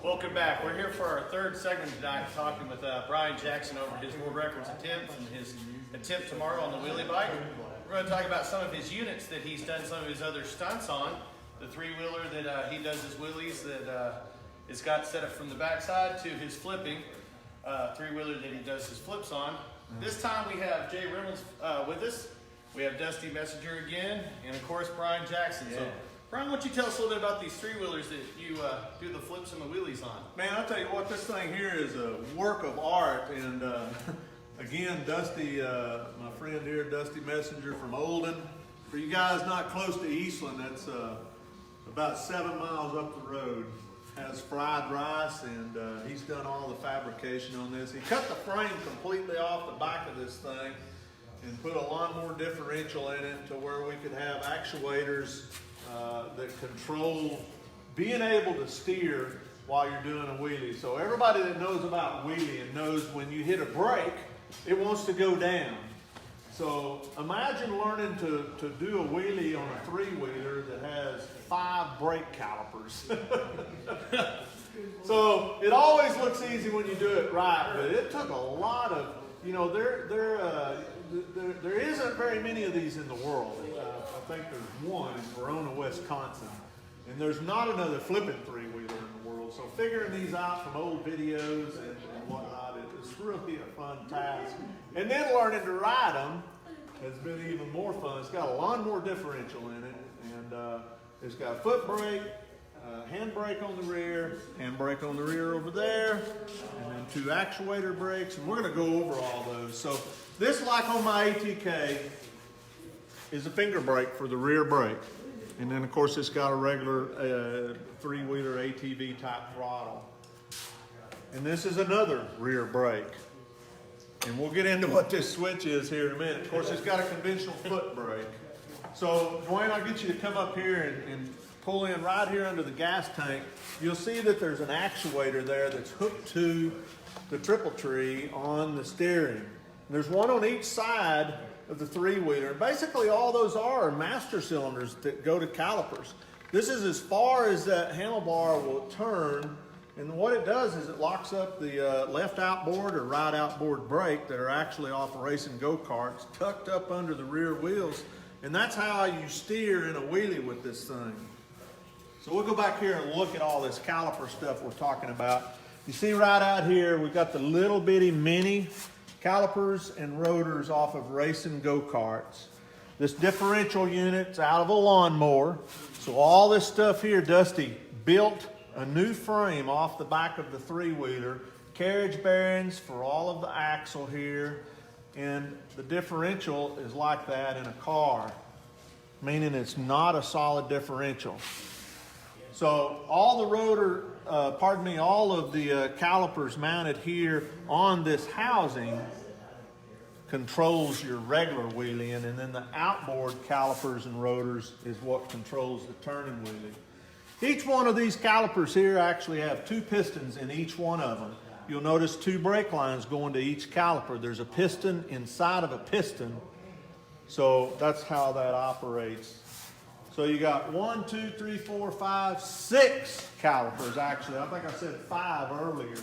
Welcome back. We're here for our third segment tonight, talking with Bryan Jackson over his world records attempt and his attempt tomorrow on the wheelie bike. We're going to talk about some of his units that he's done some of his other stunts on. The three-wheeler that he does his wheelies that is got set up from the backside to his flipping three-wheeler that he does his flips on. This time we have Jay Reynolds with us. We have Dusty Messenger again, and of course Bryan Jackson. Yeah. So, Bryan, why don't you tell us a little bit about these three-wheelers that you do the flips and the wheelies on? Man, I'll tell you what, this thing here is a work of art, and again, Dusty, my friend here, Dusty Messenger from Olden. For you guys not close to Eastland, that's about 7 miles up the road. Has fried rice, and he's done all the fabrication on this. He cut the frame completely off the back of this thing and put a lawnmower differential in it to where we could have actuators that control being able to steer while you're doing a wheelie. So everybody that knows about wheelie knows when you hit a brake, it wants to go down. So imagine learning to do a wheelie on a three-wheeler that has 5 brake calipers. So it always looks easy when you do it right, but it took a lot of, you know, there isn't very many of these in the world. I think there's one in Verona, Wisconsin, and there's not another flipping three-wheeler in the world. So figuring these out from old videos and whatnot, it's really a fun task. And then learning to ride them has been even more fun. It's got a lawnmower differential in it, and it's got a foot brake, hand brake on the rear, hand brake on the rear over there, and then 2 actuator brakes, and we're going to go over all those. So this, like on my ATK, is a finger brake for the rear brake. And then, of course, it's got a regular three-wheeler ATV type throttle. And this is another rear brake. And we'll get into what this switch is here in a minute. Of course, it's got a conventional foot brake. So, Dwayne, I'll get you to come up here and pull in right here under the gas tank. You'll see that there's an actuator there that's hooked to the triple tree on the steering. And there's one on each side of the three-wheeler. Basically, all those are master cylinders that go to calipers. This is as far as that handlebar will turn, and what it does is it locks up the left outboard or right outboard brake that are actually off racing go-karts, tucked up under the rear wheels, and that's how you steer in a wheelie with this thing. So we'll go back here and look at all this caliper stuff we're talking about. You see right out here, we've got the little bitty mini calipers and rotors off of racing go-karts. This differential unit's out of a lawnmower. So all this stuff here, Dusty built a new frame off the back of the three-wheeler, carriage bearings for all of the axle here, and the differential is like that in a car, meaning it's not a solid differential. So all the rotor, all of the calipers mounted here on this housing controls your regular wheelie, and then the outboard calipers and rotors is what controls the turning wheelie. Each one of these calipers here actually have 2 pistons in each one of them. You'll notice 2 brake lines going to each caliper. There's a piston inside of a piston, so that's how that operates. So you got 1, 2, 3, 4, 5, 6 calipers actually. I think I said 5 earlier.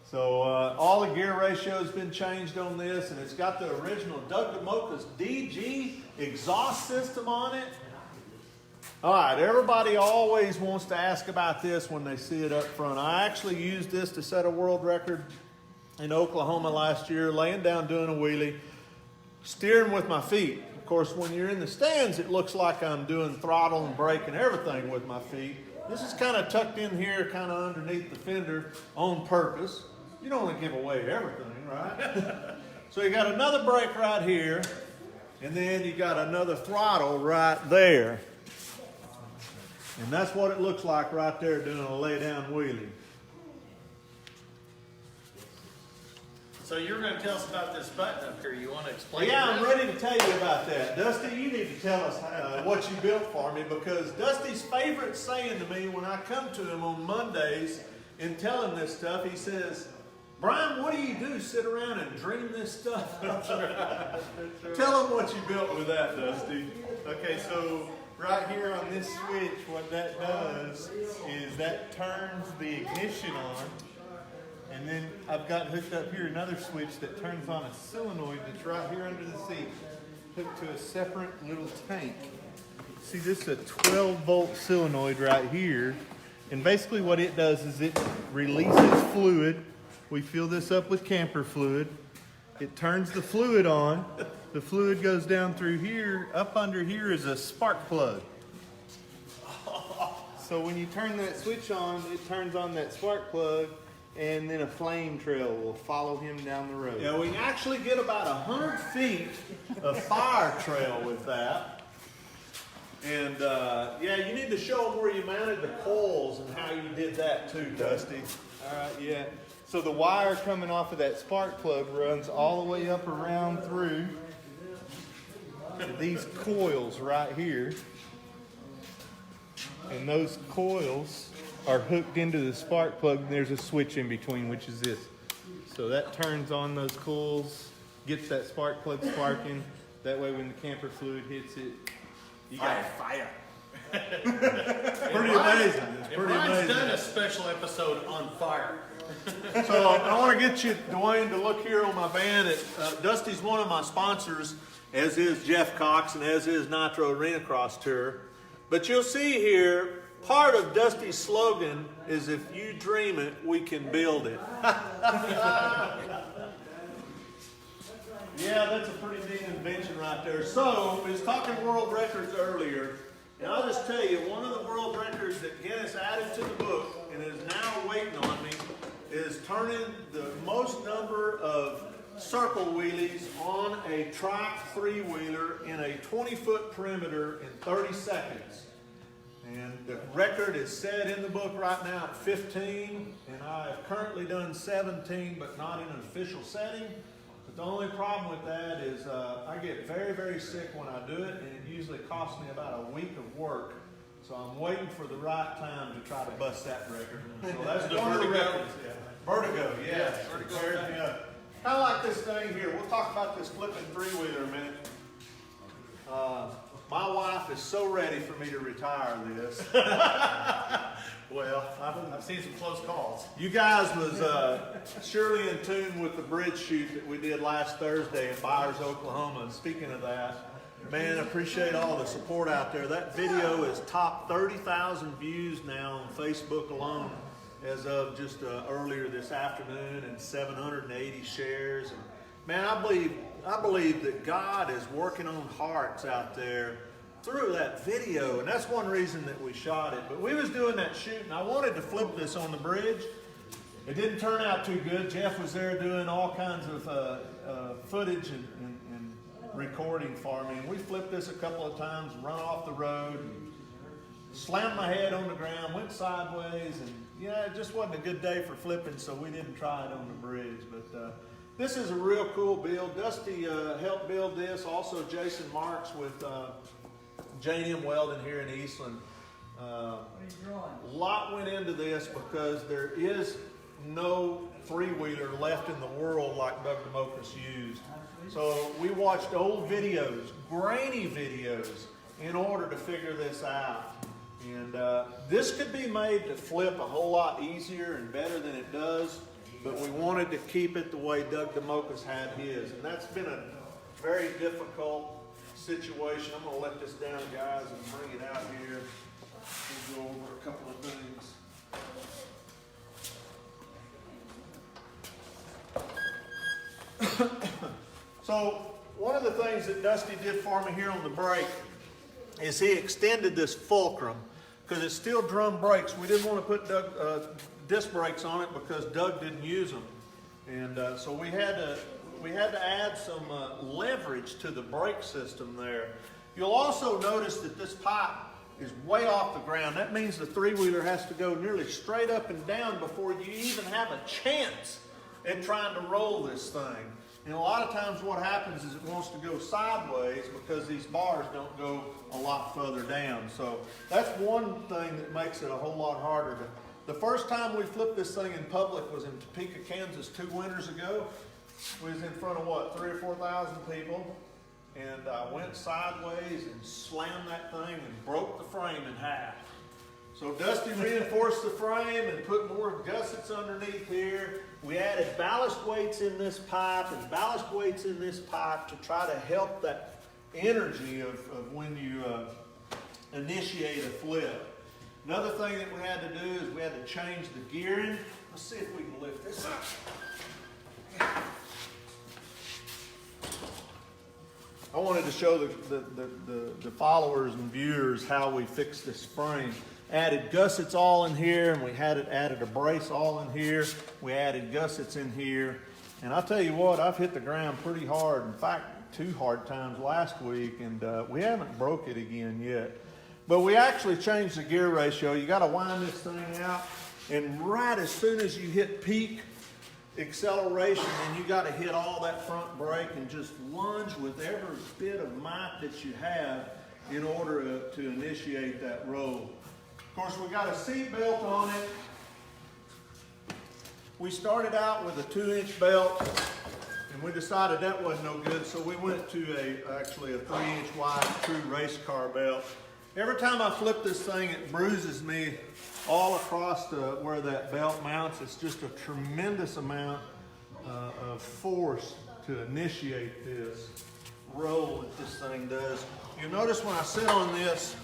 So all the gear ratio has been changed on this, and it's got the original Doug Domokos DG exhaust system on it. All right, everybody always wants to ask about this when they see it up front. I actually used this to set a world record in Oklahoma last year, laying down doing a wheelie, steering with my feet. Of course, when you're in the stands, it looks like I'm doing throttle and brake and everything with my feet. This is kind of tucked in here, kind of underneath the fender on purpose. You don't want to give away everything, right? So you got another brake right here, and then you got another throttle right there. And that's what it looks like right there doing a lay-down wheelie. So you're going to tell us about this button up here. You want to explain? Yeah, I'm ready to tell you about that. Dusty, you need to tell us what you built for me, because Dusty's favorite saying to me when I come to him on Mondays and tell him this stuff, he says, "Bryan, what do you do? Sit around and dream this stuff?" Tell him what you built with that, Dusty. Okay, so right here on this switch, what that does is that turns the ignition on. And then I've got hooked up here another switch that turns on a solenoid that's right here under the seat, hooked to a separate little tank. See, this is a 12-volt solenoid right here. And basically what it does is it releases fluid. We fill this up with camper fluid. It turns the fluid on. The fluid goes down through here. Up under here is a spark plug. So when you turn that switch on, it turns on that spark plug, and then a flame trail will follow him down the road. Yeah, we can actually get about 100 feet of fire trail with that. And yeah, you need to show them where you mounted the coils and how you did that too, Dusty. All right, yeah. So the wire coming off of that spark plug runs all the way up around through to these coils right here. And those coils are hooked into the spark plug, and there's a switch in between, which is this. So that turns on those coils, gets that spark plug sparking. That way when the camper fluid hits it, you got fire. Pretty amazing. It's pretty amazing. Done a special episode on fire. So I want to get you, Dwayne, to look here on my van. Dusty's one of my sponsors, as is Jeff Cox and as is Nitro Arenacross Tour. But you'll see here, part of Dusty's slogan is, if you dream it, we can build it. Yeah, that's a pretty neat invention right there. So, we was talking world records earlier, and I'll just tell you, one of the world records that Guinness added to the book and is now waiting on me is turning the most number of circle wheelies on a track three-wheeler in a 20-foot perimeter in 30 seconds. And the record is set in the book right now at 15, and I have currently done 17, but not in an official setting. But the only problem with that is I get very, very sick when I do it, and it usually costs me about a week of work. So I'm waiting for the right time to try to bust that record. So that's one of the records. Yeah. Vertigo, yeah. Vertigo. Kind of like this thing here. We'll talk about this flipping three-wheeler a minute. My wife is so ready for me to retire this. Well, I've seen some close calls. You guys was surely in tune with the bridge shoot that we did last Thursday in Byers, Oklahoma. And speaking of that, man, I appreciate all the support out there. That video is top 30,000 views now on Facebook alone as of just earlier this afternoon, and 780 shares. And man, I believe that God is working on hearts out there through that video, and that's one reason that we shot it. But we was doing that shoot, and I wanted to flip this on the bridge. It didn't turn out too good. Jeff was there doing all kinds of footage and recording for me, and we flipped this a couple of times, run off the road, and slammed my head on the ground, went sideways, and yeah, it just wasn't a good day for flipping, so we didn't try it on the bridge. But this is a real cool build. Dusty helped build this. Also, Jason Marks with J&M Welding here in Eastland. A lot went into this because there is no three-wheeler left in the world like Doug Domokos used. So we watched old videos, grainy videos, in order to figure this out. And this could be made to flip a whole lot easier and better than it does, but we wanted to keep it the way Doug Domokos had his. And that's been a very difficult situation. I'm going to let this down, guys, and bring it out here. We'll go over a couple of things. So one of the things that Dusty did for me here on the brake is he extended this fulcrum because it's still drum brakes. We didn't want to put disc brakes on it because Doug didn't use them, and so we had to add some leverage to the brake system there. You'll also notice that this pipe is way off the ground. That means the three-wheeler has to go nearly straight up and down before you even have a chance at trying to roll this thing. And a lot of times what happens is it wants to go sideways because these bars don't go a lot further down. So that's one thing that makes it a whole lot harder. The first time we flipped this thing in public was in Topeka, Kansas 2 winters ago. We was in front of what, 3,000 or 4,000 people. and I went sideways and slammed that thing and broke the frame in half. So Dusty reinforced the frame and put more gussets underneath here. We added ballast weights in this pipe and ballast weights in this pipe to try to help that energy of when you initiate a flip. Another thing that we had to do is we had to change the gearing. Let's see if we can lift this up. I wanted to show the followers and viewers how we fixed this frame. Added gussets all in here, and we added a brace all in here. We added gussets in here. And I'll tell you what, I've hit the ground pretty hard. In fact, 2 hard times last week, and we haven't broke it again yet. But we actually changed the gear ratio. You got to wind this thing out, and right as soon as you hit peak acceleration, then you got to hit all that front brake and just lunge with every bit of might that you have in order to initiate that roll. Of course, we got a seat belt on it. We started out with a 2-inch belt, and we decided that wasn't no good, so we went to actually a 3-inch wide true race car belt. Every time I flip this thing, it bruises me all across where that belt mounts. It's just a tremendous amount of force to initiate this roll that this thing does. You'll notice when I sit on this,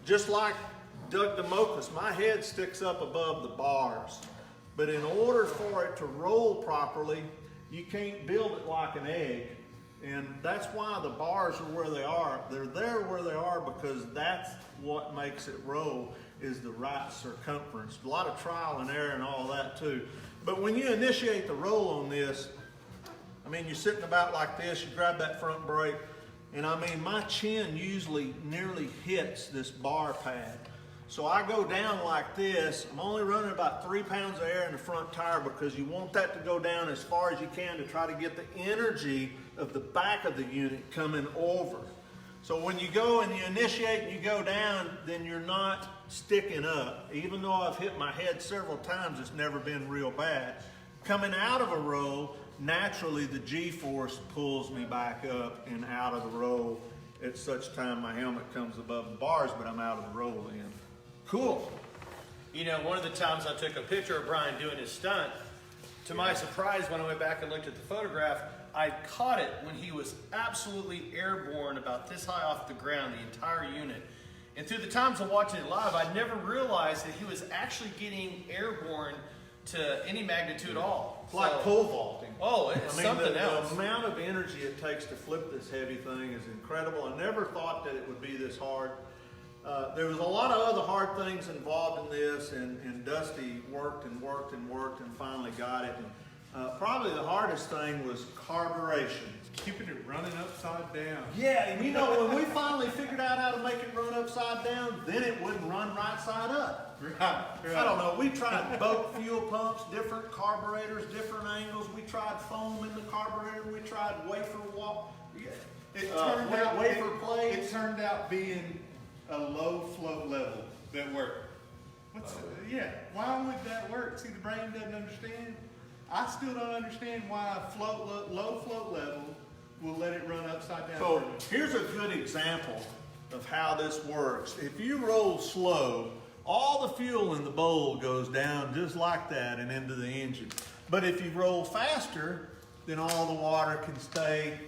just like Doug Domokos, my head sticks up above the bars. But in order for it to roll properly, you can't build it like an egg. And that's why the bars are where they are. They're there where they are because that's what makes it roll, is the right circumference. A lot of trial and error and all that too. But when you initiate the roll on this, I mean, you're sitting about like this, you grab that front brake, and I mean, my chin usually nearly hits this bar pad. So I go down like this. I'm only running about 3 pounds of air in the front tire because you want that to go down as far as you can to try to get the energy of the back of the unit coming over. So when you go and you initiate and you go down, then you're not sticking up. Even though I've hit my head several times, it's never been real bad. Coming out of a roll, naturally the G-force pulls me back up and out of the roll at such time my helmet comes above the bars, but I'm out of the roll then. Cool. You know, one of the times I took a picture of Bryan doing his stunt, to my surprise, when I went back and looked at the photograph, I caught it when he was absolutely airborne about this high off the ground, the entire unit. And through the times of watching it live, I never realized that he was actually getting airborne to any magnitude at all. It's like pole vaulting. Oh, it's something else. The amount of energy it takes to flip this heavy thing is incredible. I never thought that it would be this hard. There was a lot of other hard things involved in this, and Dusty worked and worked and worked and finally got it. And, probably the hardest thing was carburation. Keeping it running upside down. Yeah, and you know, when we finally figured out how to make it run upside down, then it wouldn't run right side up. Right. I don't know, we tried boat fuel pumps, different carburetors, different angles. We tried foam in the carburetor. We tried wafer wall. It turned out plates. being a low float level that worked. Yeah, why would that work? See, the brain doesn't understand. I still don't understand why a low float level will let it run upside down. So here's a good example of how this works. If you roll slow, all the fuel in the bowl goes down just like that and into the engine. But if you roll faster, then all the water can stay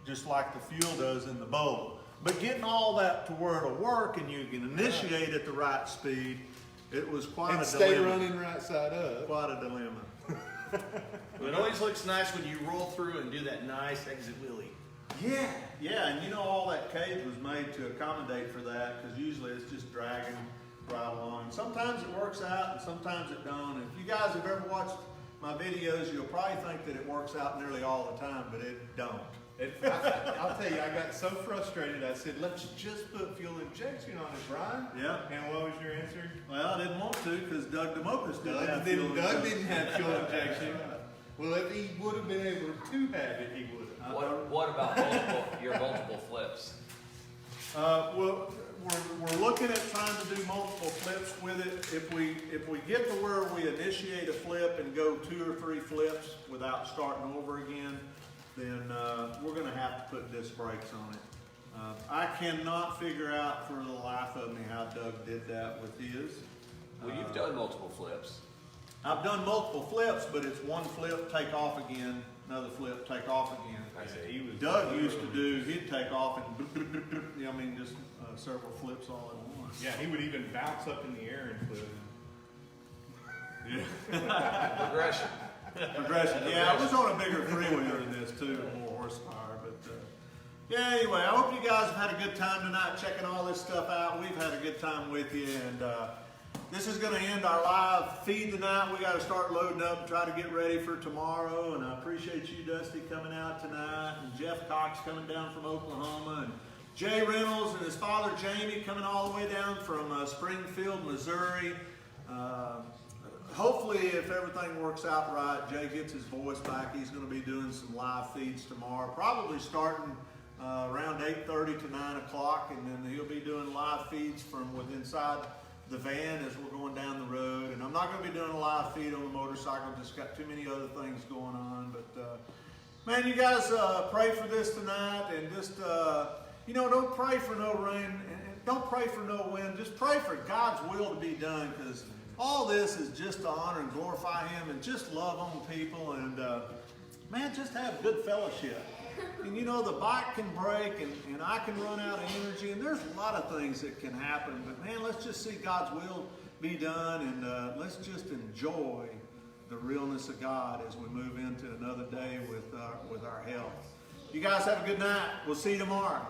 just like the fuel does in the bowl. But getting all that to where it'll work and you can initiate at the right speed, it was quite a dilemma. Stay running right side up. Quite a dilemma. It always looks nice when you roll through and do that nice exit wheelie. Yeah, and you know all that cage was made to accommodate for that because usually it's just dragging right along. Sometimes it works out and sometimes it don't. And if you guys have ever watched my videos, you'll probably think that it works out nearly all the time, but it don't. I'll tell you, I got so frustrated, I said, let's just put fuel injection on it, Bryan. Yeah. And what was your answer? Well, I didn't want to because Doug Domokos didn't have fuel Doug injection. didn't have fuel injection. Well, if he would have been able to have it, he would have. What about your multiple flips? Well, we're looking at trying to do multiple flips with it. If we get to where we initiate a flip and go 2 or 3 flips without starting over again, then we're going to have to put disc brakes on it. I cannot figure out for the life of me how Doug did that with his. Well, you've done multiple flips. I've done multiple flips, but it's one flip, take off again, another flip, take off again. I see. He was Doug used to do, he'd take off and, just several flips all at once. Yeah, he would even bounce up in the air and flip. Progression. Progression. Yeah, I was on a bigger three-wheeler than this too, more horsepower. But yeah, anyway, I hope you guys have had a good time tonight checking all this stuff out. We've had a good time with you, and this is going to end our live feed tonight. We got to start loading up and try to get ready for tomorrow. And I appreciate you, Dusty, coming out tonight, and Jeff Cox coming down from Oklahoma, and Jay Reynolds and his father Jamie coming all the way down from Springfield, Missouri. Hopefully, if everything works out right, Jay gets his voice back. He's going to be doing some live feeds tomorrow, probably starting around 8:30 to 9 o'clock, and then he'll be doing live feeds from within inside the van as we're going down the road. And I'm not going to be doing a live feed on the motorcycle, just got too many other things going on. But man, you guys pray for this tonight, and just don't pray for no rain and don't pray for no wind. Just pray for God's will to be done, because all this is just to honor and glorify Him and just love on people, and man, just have good fellowship. And the bike can break, and I can run out of energy, and there's a lot of things that can happen, but man, let's just see God's will be done, and let's just enjoy the realness of God as we move into another day with our health. You guys have a good night. We'll see you tomorrow.